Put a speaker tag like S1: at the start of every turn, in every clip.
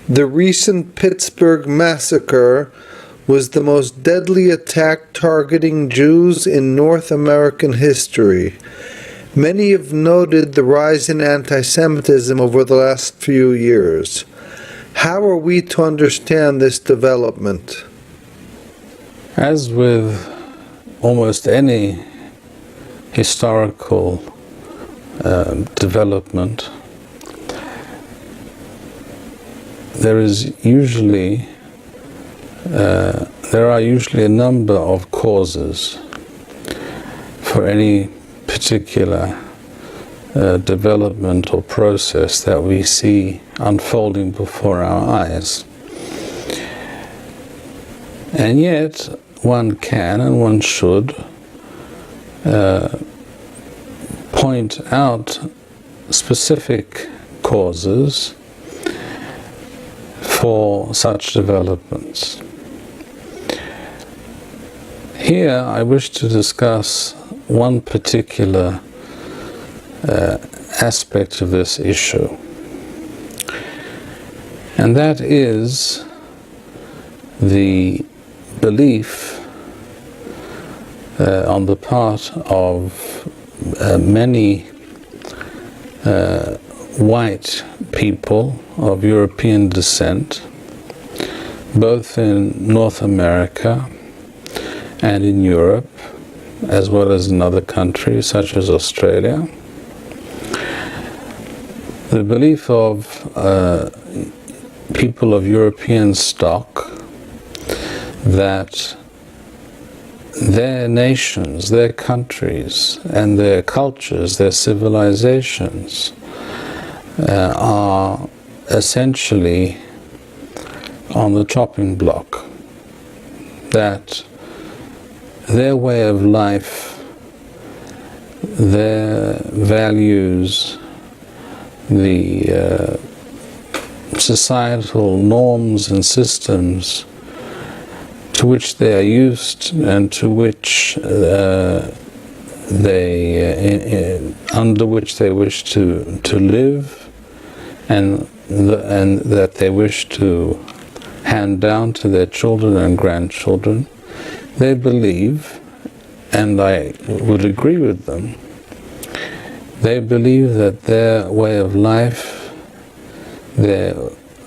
S1: The recent Pittsburgh massacre was the most deadly attack targeting Jews in North American history. Many have noted the rise in anti-Semitism over the last few years. How are we to understand this development?
S2: As with almost any historical development, there are usually a number of causes for any particular development or process that we see unfolding before our eyes. And yet, one can and one should point out specific causes for such developments. Here I wish to discuss one particular aspect of this issue, and that is the belief on the part of many white people of European descent, both in North America and in Europe, as well as in other countries such as Australia. The belief of people of European stock that their nations, their countries, and their cultures, their civilizations are essentially on the chopping block, that their way of life, their values, the societal norms and systems to which they are used and to which under which they wish to live, and that they wish to hand down to their children and grandchildren, they believe, and I would agree with them, they believe that their way of life, their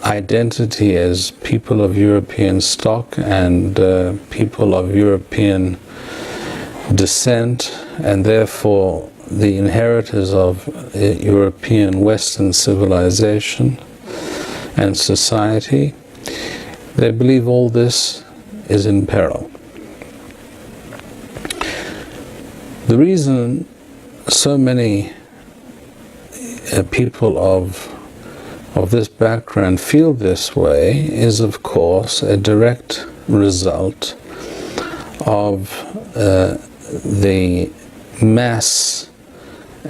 S2: identity as people of European stock and people of European descent, and therefore the inheritors of European Western civilization and society, they believe all this is in peril. The reason so many people of this background feel this way is, of course, a direct result of the mass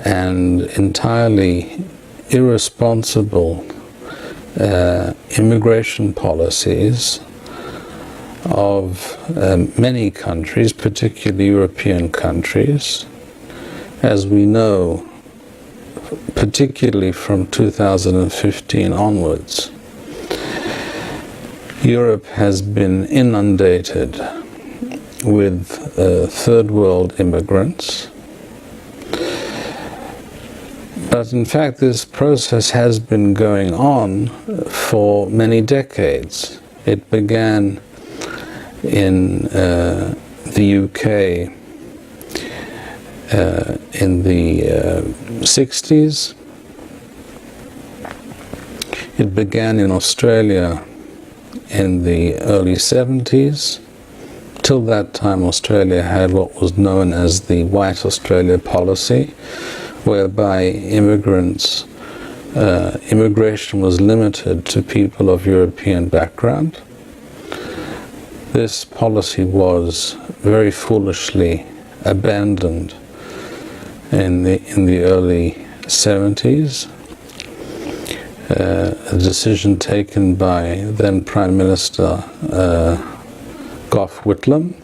S2: and entirely irresponsible immigration policies of many countries, particularly European countries. As we know, particularly from 2015 onwards, Europe has been inundated with third world immigrants. But in fact, this process has been going on for many decades. It began in the UK in the 60s. It began in Australia in the early 70s. Till that time, Australia had what was known as the White Australia policy, whereby immigration was limited to people of European background. This policy was very foolishly abandoned in the early 70s. A decision taken by then Prime Minister Gough Whitlam.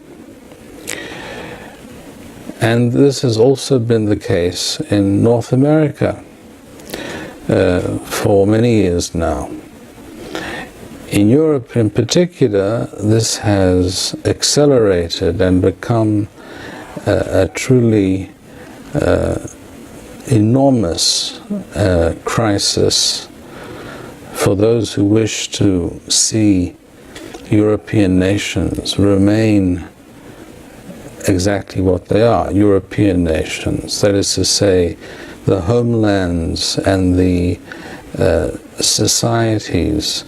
S2: And this has also been the case in North America for many years now. In Europe in particular, this has accelerated and become a truly enormous crisis for those who wish to see European nations remain exactly what they are, European nations. That is to say, the homelands and the societies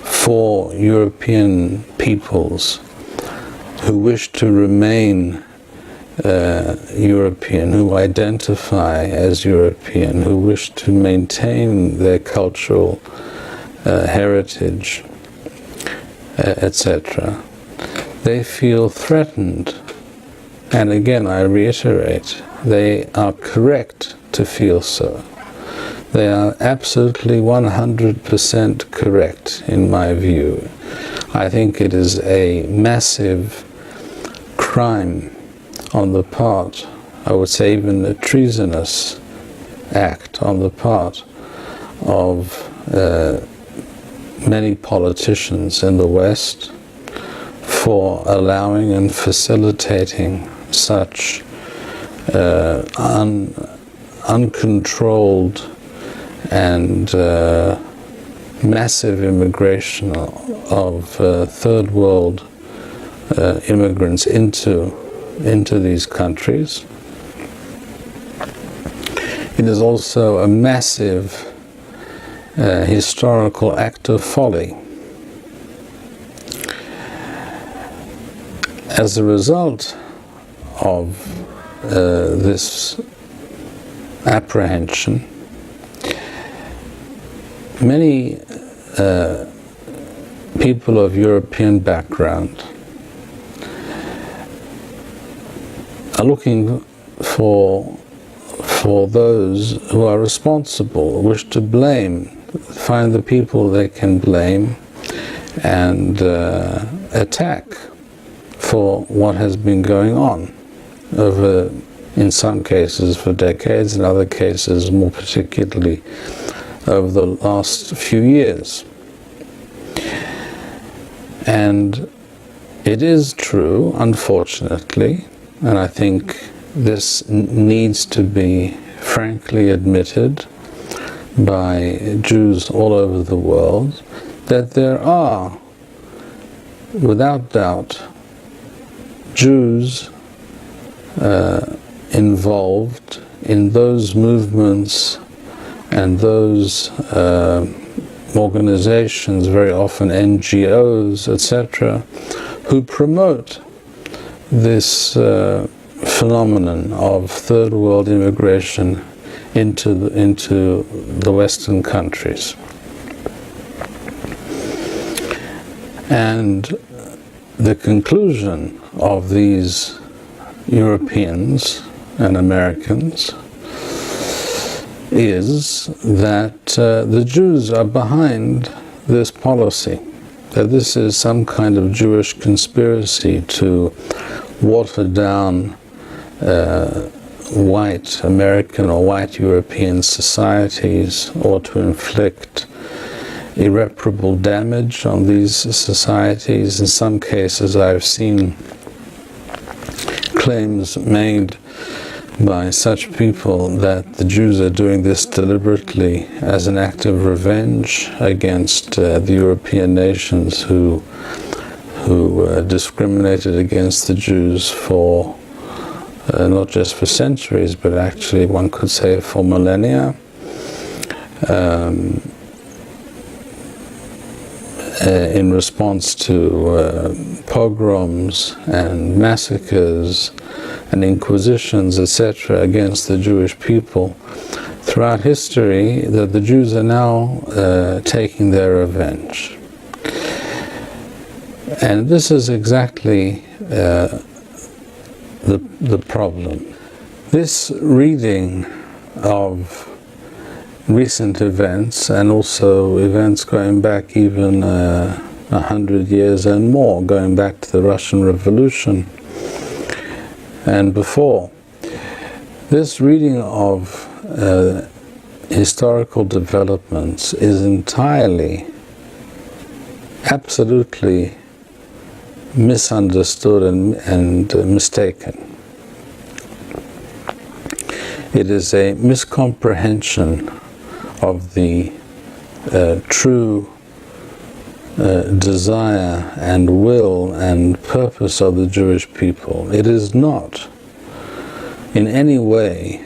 S2: for European peoples who wish to remain European, who identify as European, who wish to maintain their cultural heritage, etc. They feel threatened. And again, I reiterate, they are correct to feel so. They are absolutely 100% correct in my view. I think it is a massive crime on the part, I would say even a treasonous act on the part of many politicians in the West for allowing and facilitating such uncontrolled and massive immigration of third world immigrants into these countries. It is also a massive historical act of folly. As a result of this apprehension, many people of European background are looking for those who are responsible, wish to blame, find the people they can blame and attack for what has been going on over, in some cases for decades, in other cases more particularly over the last few years. And it is true, unfortunately, and I think this needs to be frankly admitted by Jews all over the world, that there are, without doubt, Jews involved in those movements and those organizations, very often NGOs, etc., who promote this phenomenon of third world immigration into the Western countries. And the conclusion of these Europeans and Americans is that the Jews are behind this policy, that this is some kind of Jewish conspiracy to water down white American or white European societies, or to inflict irreparable damage on these societies. In some cases I've seen claims made by such people that the Jews are doing this deliberately as an act of revenge against the European nations who discriminated against the Jews for not just for centuries, but actually one could say for millennia. In response to pogroms and massacres and inquisitions, etc., against the Jewish people throughout history, that the Jews are now taking their revenge. And this is exactly the problem. This reading of recent events, and also events going back even 100 years and more, going back to the Russian Revolution and before, this reading of historical developments is entirely absolutely misunderstood and mistaken. It is a miscomprehension of the true desire and will and purpose of the Jewish people. It is not in any way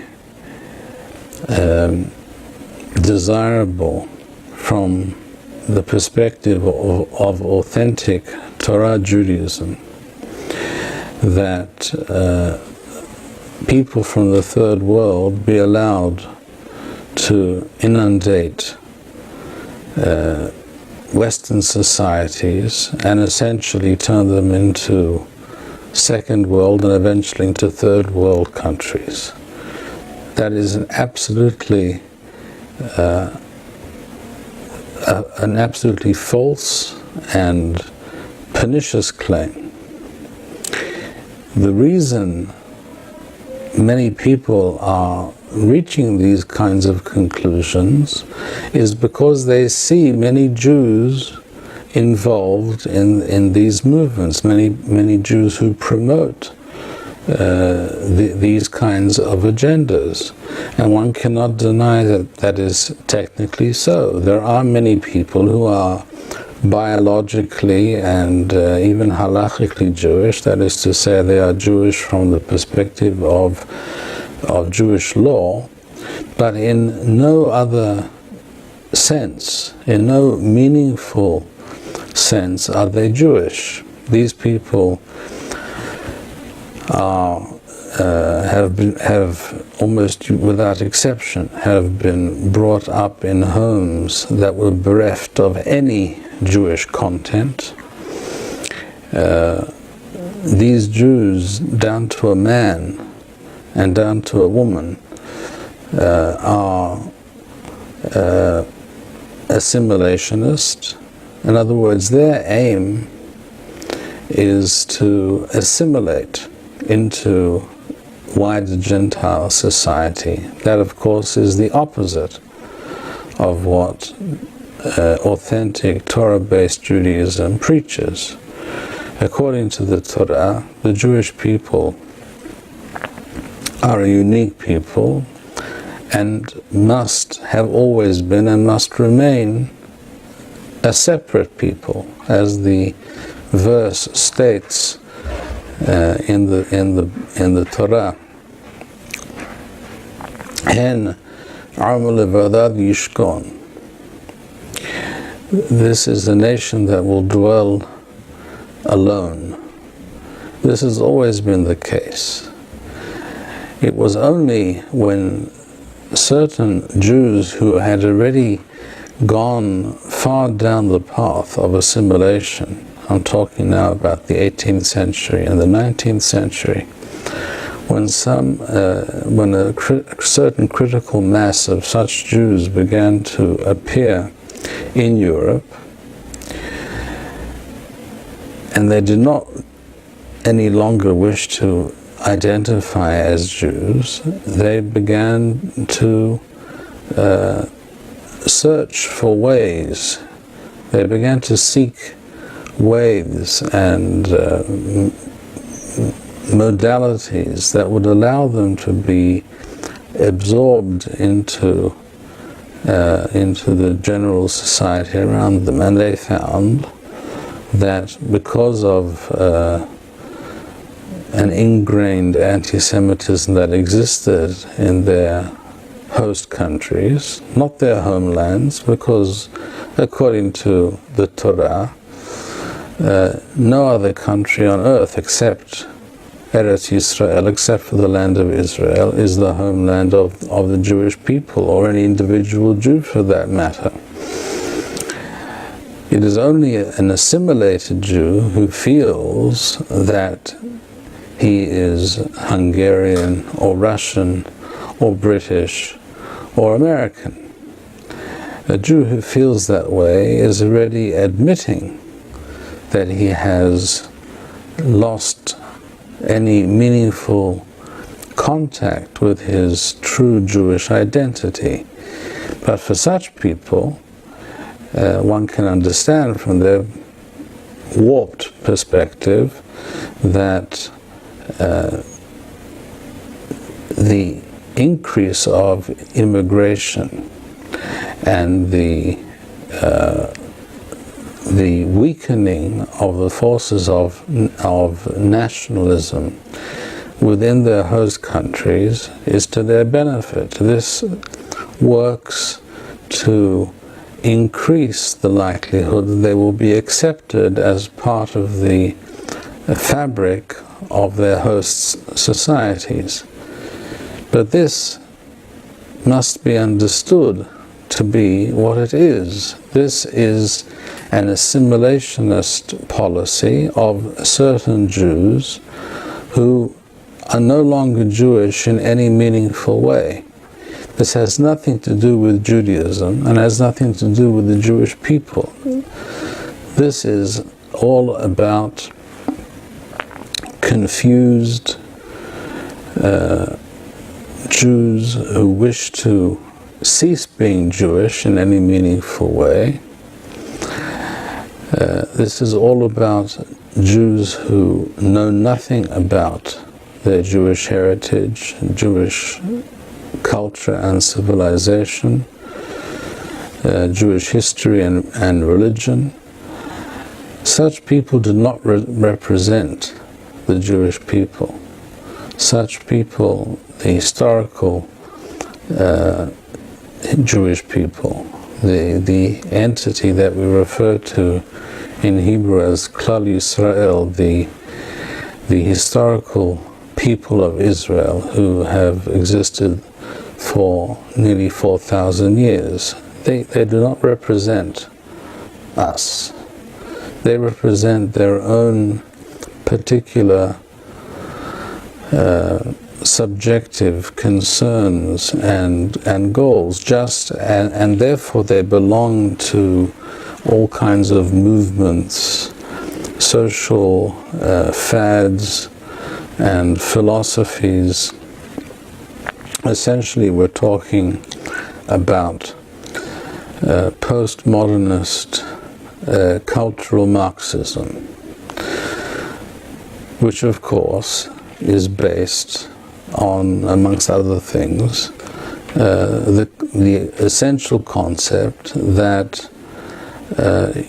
S2: desirable from the perspective of authentic Torah Judaism that people from the third world be allowed to inundate Western societies and essentially turn them into second world and eventually into third world countries. That is an absolutely false and pernicious claim. The reason many people are reaching these kinds of conclusions is because they see many Jews involved in these movements, many Jews who promote these kinds of agendas. And one cannot deny that that is technically so. There are many people who are biologically and even halachically Jewish, that is to say they are Jewish from the perspective of Jewish law, but in no other sense, in no meaningful sense are they Jewish. These people have almost without exception have been brought up in homes that were bereft of any Jewish content. These Jews, down to a man and down to a woman, are assimilationist. In other words, their aim is to assimilate into wider Gentile society. That, of course, is the opposite of what authentic Torah-based Judaism preaches. According to the Torah, the Jewish people are a unique people and must have always been and must remain a separate people, as the verse states in the Torah. Hen levadat yishkon. This is a nation that will dwell alone. This has always been the case. It was only when certain Jews who had already gone far down the path of assimilation, I'm talking now about the 18th century and the 19th century, when a certain critical mass of such Jews began to appear in Europe, and they did not any longer wish to identify as Jews, they began to search for ways. They began to seek ways and modalities that would allow them to be absorbed into the general society around them. And they found that because of an ingrained anti-Semitism that existed in their host countries, not their homelands, because according to the Torah, no other country on earth except Eretz Yisrael, except for the land of Israel, is the homeland of the Jewish people, or any individual Jew for that matter. It is only an assimilated Jew who feels that he is Hungarian or Russian or British or American. A Jew who feels that way is already admitting that he has lost any meaningful contact with his true Jewish identity. But for such people, one can understand from their warped perspective that the increase of immigration and the weakening of the forces of nationalism within their host countries is to their benefit. This works to increase the likelihood that they will be accepted as part of the fabric of their host societies. But this must be understood to be what it is. This is an assimilationist policy of certain Jews who are no longer Jewish in any meaningful way. This has nothing to do with Judaism and has nothing to do with the Jewish people. This is all about confused Jews who wish to cease being Jewish in any meaningful way. This is all about Jews who know nothing about their Jewish heritage, Jewish culture and civilization, Jewish history and religion. Such people do not represent the Jewish people. Such people, the historical Jewish people, the entity that we refer to in Hebrew as Klal Yisrael, the historical people of Israel who have existed for nearly 4,000 years. They do not represent us. They represent their own particular subjective concerns and goals, and therefore they belong to all kinds of movements, social fads and philosophies. Essentially, we're talking about postmodernist cultural Marxism, which of course is based on, amongst other things, the essential concept that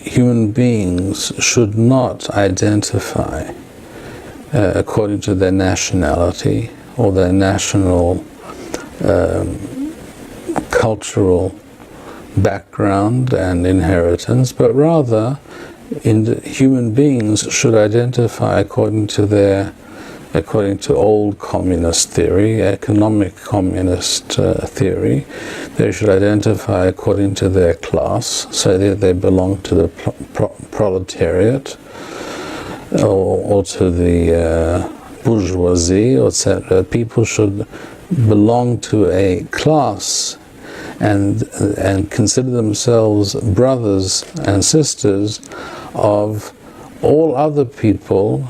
S2: human beings should not identify according to their nationality or their national cultural background and inheritance, but rather human beings should identify according to old communist theory, economic communist theory. They should identify according to their class, so that they belong to the proletariat or to the bourgeoisie, etc. People should belong to a class and consider themselves brothers and sisters of all other people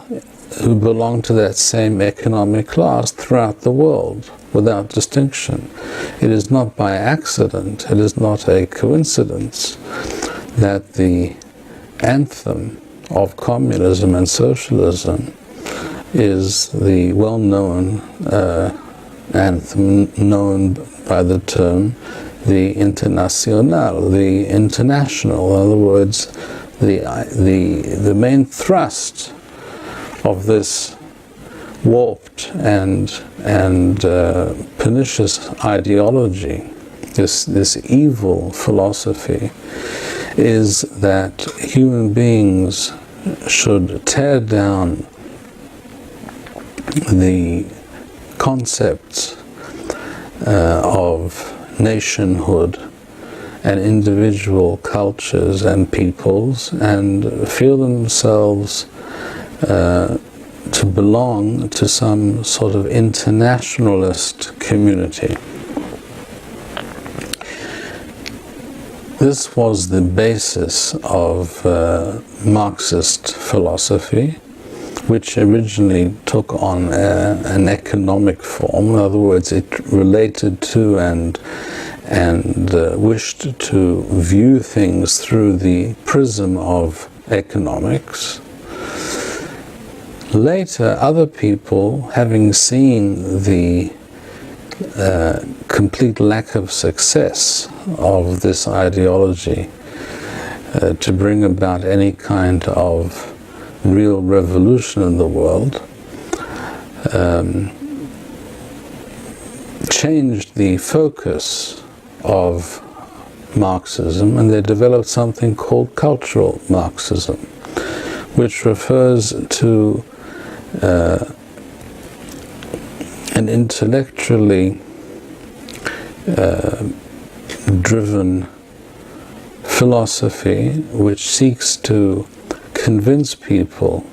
S2: who belong to that same economic class throughout the world, without distinction. It is not by accident, it is not a coincidence that the anthem of communism and socialism is the well-known anthem known by the term the International, the international. In other words, the main thrust of this warped and pernicious ideology, this evil philosophy, is that human beings should tear down the concepts of nationhood and individual cultures and peoples, and feel themselves to belong to some sort of internationalist community. This was the basis of Marxist philosophy, which originally took on an economic form. In other words, it related to and wished to view things through the prism of economics. Later, other people, having seen the complete lack of success of this ideology to bring about any kind of real revolution in the world, changed the focus of Marxism, and they developed something called cultural Marxism, which refers to an intellectually driven philosophy which seeks to convince people,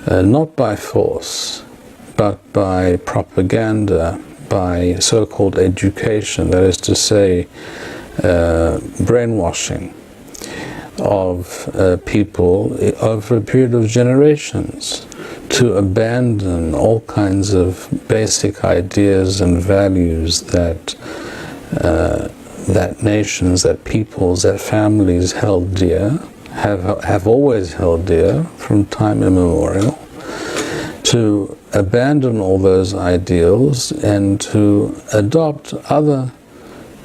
S2: not by force, but by propaganda, by so-called education, that is to say, brainwashing of people over a period of generations to abandon all kinds of basic ideas and values that that nations, that peoples, that families held dear, have always held dear from time immemorial, to abandon all those ideals and to adopt other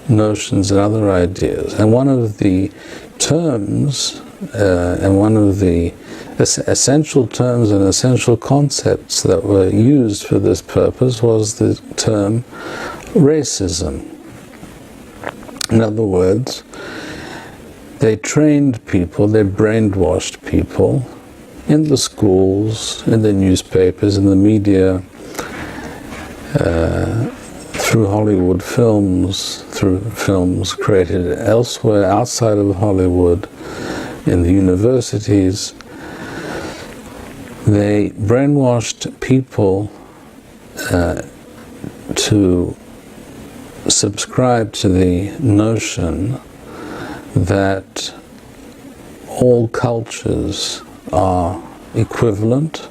S2: notions and other ideas. And one of the terms and one of the essential terms and essential concepts that were used for this purpose was the term racism. In other words, they trained people, they brainwashed people in the schools, in the newspapers, in the media, through Hollywood films, through films created elsewhere outside of Hollywood, in the universities. They brainwashed people to subscribe to the notion that all cultures are equivalent,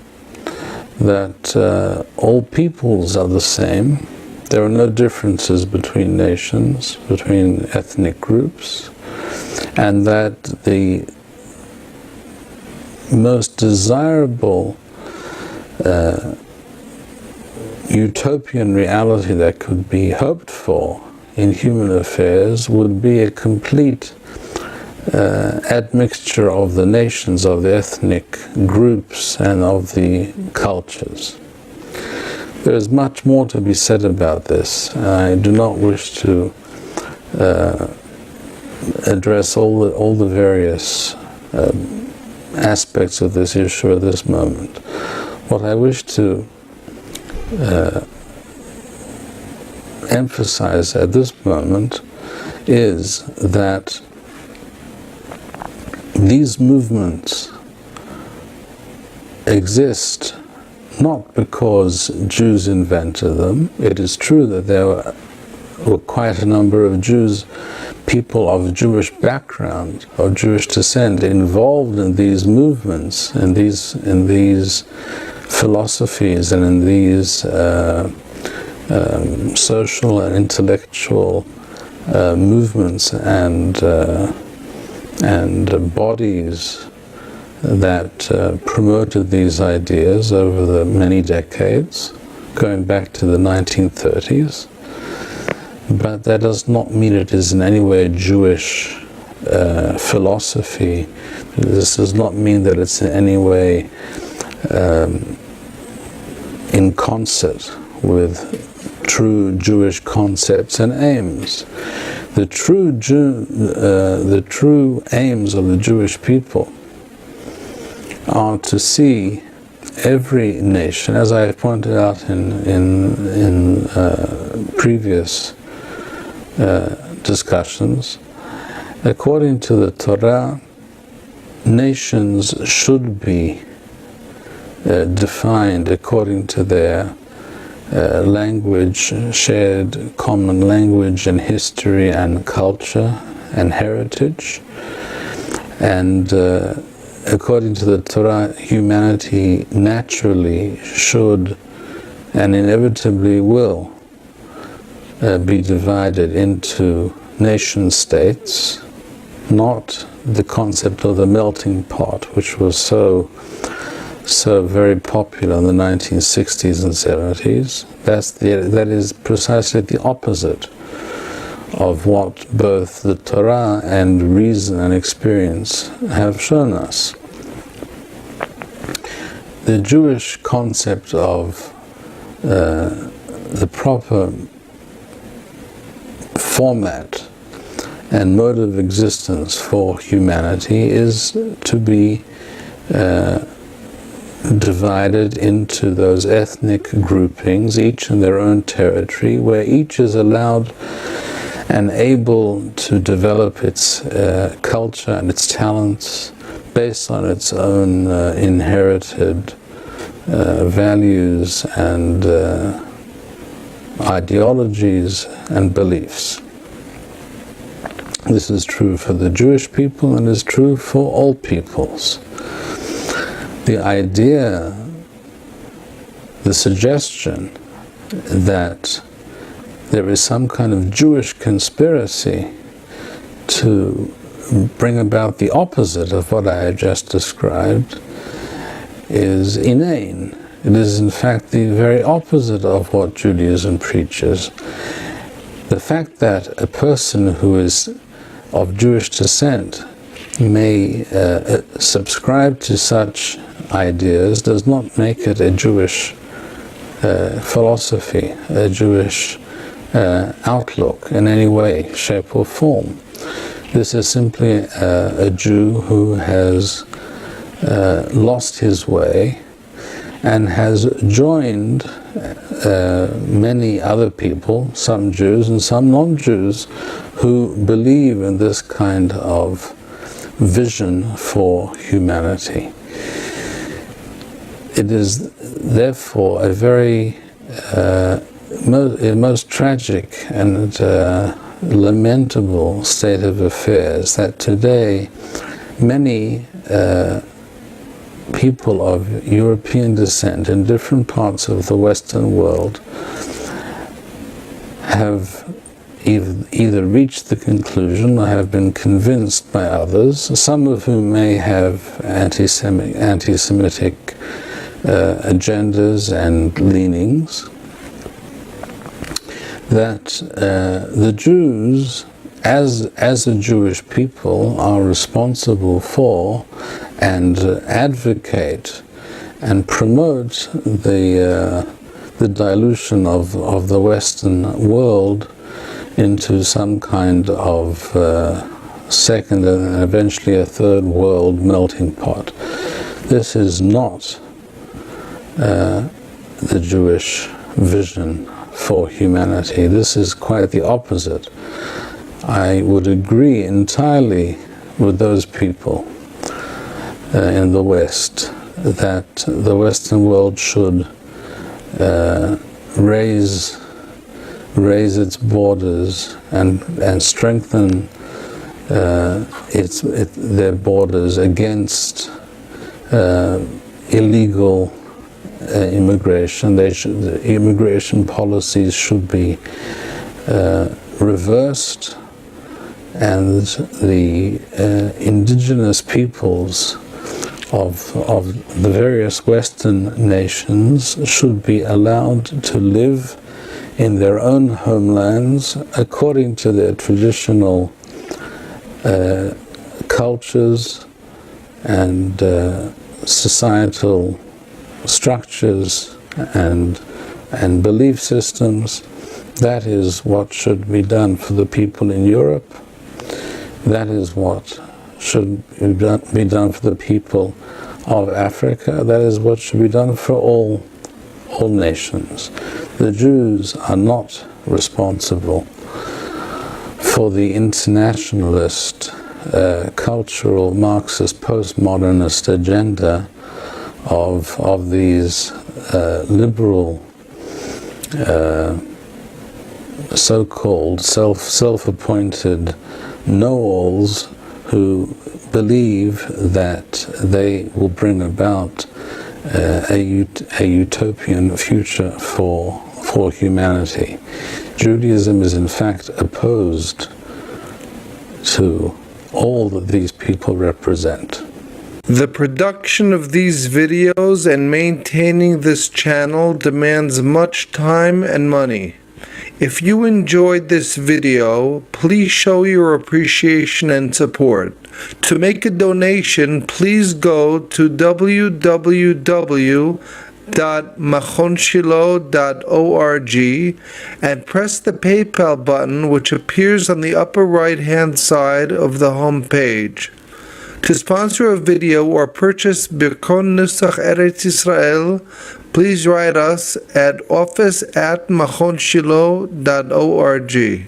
S2: that all peoples are the same. There are no differences between nations, between ethnic groups, and that the most desirable utopian reality that could be hoped for in human affairs would be a complete admixture of the nations, of the ethnic groups, and of the cultures. There is much more to be said about this. I do not wish to address all the various aspects of this issue at this moment. What I wish to emphasize at this moment is that these movements exist not because Jews invented them. It is true that there were quite a number of Jews, people of Jewish background, of Jewish descent, involved in these movements, in these philosophies, and in these social and intellectual movements and bodies that promoted these ideas over the many decades, going back to the 1930s. But that does not mean it is in any way Jewish philosophy. This does not mean that it's in any way in concert with true Jewish concepts and aims. The true aims of the Jewish people are to see every nation, as I have pointed out in previous discussions, according to the Torah, nations should be defined according to their language, shared common language and history and culture and heritage. And according to the Torah, humanity naturally should and inevitably will be divided into nation states, not the concept of the melting pot, which was so so very popular in the 1960s and 70s. That is precisely the opposite of what both the Torah and reason and experience have shown us. The Jewish concept of the proper format and mode of existence for humanity is to be divided into those ethnic groupings, each in their own territory, where each is allowed and able to develop its culture and its talents based on its own inherited values and ideologies and beliefs. This is true for the Jewish people and is true for all peoples. The idea, the suggestion that there is some kind of Jewish conspiracy to bring about the opposite of what I had just described is inane. It is in fact the very opposite of what Judaism preaches. The fact that a person who is of Jewish descent may subscribe to such ideas does not make it a Jewish philosophy, a Jewish outlook in any way, shape or form. This is simply a Jew who has lost his way and has joined many other people, some Jews and some non-Jews, who believe in this kind of vision for humanity. It is therefore a very most tragic and lamentable state of affairs that today many people of European descent in different parts of the Western world have either reached the conclusion or have been convinced by others, some of whom may have anti-Semitic agendas and leanings, that the Jews, as a Jewish people, are responsible for and advocate and promote the dilution of the Western world into some kind of second and eventually a third world melting pot. This is not the Jewish vision for humanity. This is quite the opposite. I would agree entirely with those people in the West that the Western world should raise its borders and strengthen their borders against illegal immigration. The immigration policies should be reversed, and the indigenous peoples of the various Western nations should be allowed to live in their own homelands according to their traditional cultures and societal structures and belief systems. That is what should be done for the people in Europe. That is what should be done for the people of Africa. That is what should be done for all nations. The Jews are not responsible for the internationalist, cultural, Marxist, postmodernist agenda of these liberal, so-called self-appointed know-alls who believe that they will bring about a utopian future for humanity. Judaism is in fact opposed to all that these people represent.
S1: The production of these videos and maintaining this channel demands much time and money. If you enjoyed this video, please show your appreciation and support. To make a donation, please go to www.machonshilo.org and press the PayPal button which appears on the upper right-hand side of the home page. To sponsor a video or purchase Birkon Nusach Eretz Yisrael, please write us at office@machonshilo.org.